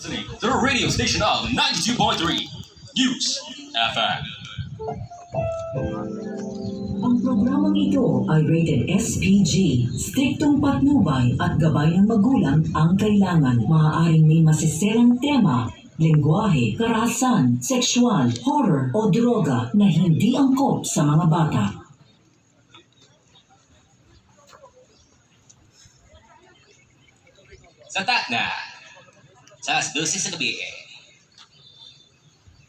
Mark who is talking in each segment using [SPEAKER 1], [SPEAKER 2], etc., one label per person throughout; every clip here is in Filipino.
[SPEAKER 1] listening to the radio station of 92.3 News FM.
[SPEAKER 2] Ang programang ito ay rated SPG. Striktong patnubay at gabay ng magulang ang kailangan. Maaaring may masiselang tema, lengguwahe, karahasan, sexual, horror o droga na hindi angkop sa mga bata.
[SPEAKER 1] Satak na sa 12 sa gabi,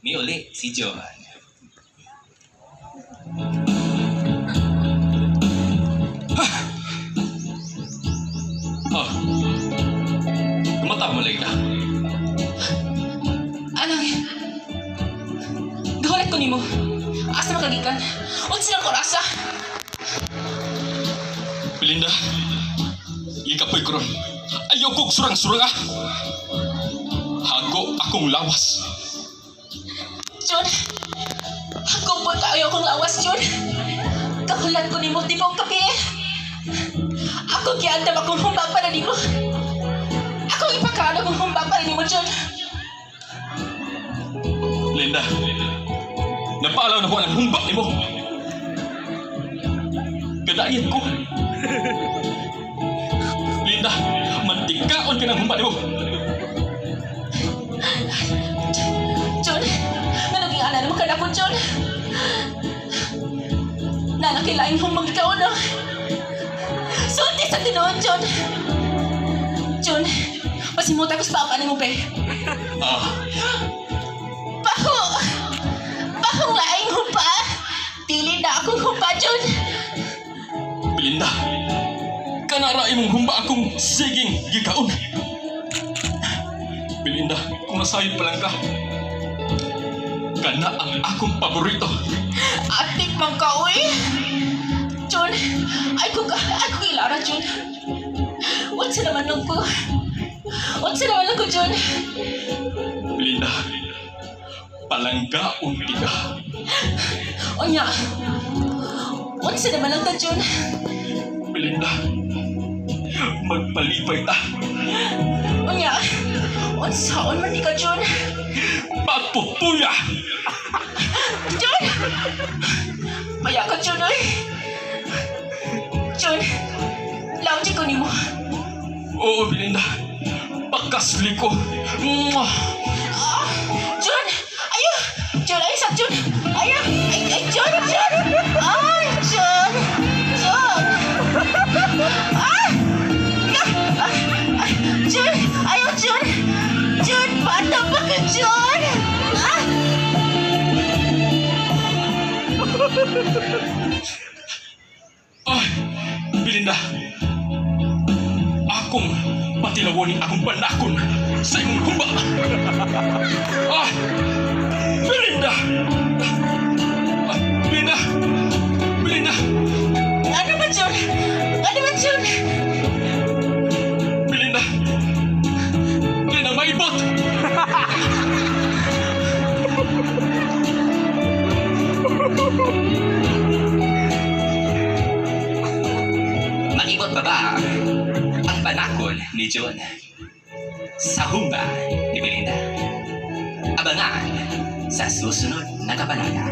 [SPEAKER 1] may uli si John. Kumata mo, Layla.
[SPEAKER 3] Anang, gawalat ko nimo. Asa makagikan? Unsa lang ko rasa?
[SPEAKER 1] Belinda, ikapoy ko ron. Ayaw kong surang-surang ah. Hago akong lawas.
[SPEAKER 3] John, ako po kaayaw kong lawas, John. Gawalat ko nimo, di mo kape. Ako kiandam akong humbag para nimo. Ako ipakaano kong humbag para nimo, John.
[SPEAKER 1] Linda, napaalaw na ko ang humbak ni mo. Kadayan ko. Linda, mantika-on ka ng humbak ni mo.
[SPEAKER 3] John, nanaging ana naman ka na ko, John. Nanakilain humbag ikaw na. Sulti sa tinuod, John. John, pasimuta ko sa papa ni mo, pe. Baho! Bahong laing humpa! Dili na akong humpa, John!
[SPEAKER 1] Belinda, kanaraay mong humba akong siging gikaon. Belinda, kung nasayod pa lang ka, kana ang akong paborito.
[SPEAKER 3] Atik mang ka, uy! John, ay ko ilara, John. Unsa naman lang ko? Unsa naman lang ko, John?
[SPEAKER 1] Belinda, palanggaon ka.
[SPEAKER 3] Onya, unsa naman lang ta, John?
[SPEAKER 1] Belinda, magpalipay ta.
[SPEAKER 3] Onya, unsaon man di ka, John?
[SPEAKER 1] Magpupuya!
[SPEAKER 3] John! Maya ka, John, ay! John, launchi ko ni mo.
[SPEAKER 1] Oo, Belinda, pagkasli ko. Mwah!
[SPEAKER 3] John! Ayaw! John, ay, sa John! Ayaw! Ay, John! John! Ay, John! John! Ah! Ay, John! Ayaw, John! John, bata pa ka, John! Ah!
[SPEAKER 1] Ay, Belinda, akong patilawon akong panakon sa iyong humba. Ah! Belinda! Ah, Belinda! Belinda!
[SPEAKER 3] Ano ba, John? Ano ba, John?
[SPEAKER 1] Belinda! Belinda, maibot!
[SPEAKER 4] Maibot ba ba ang panakon ni John sa humba ni Belinda? Abangan sa susunod na kabanata.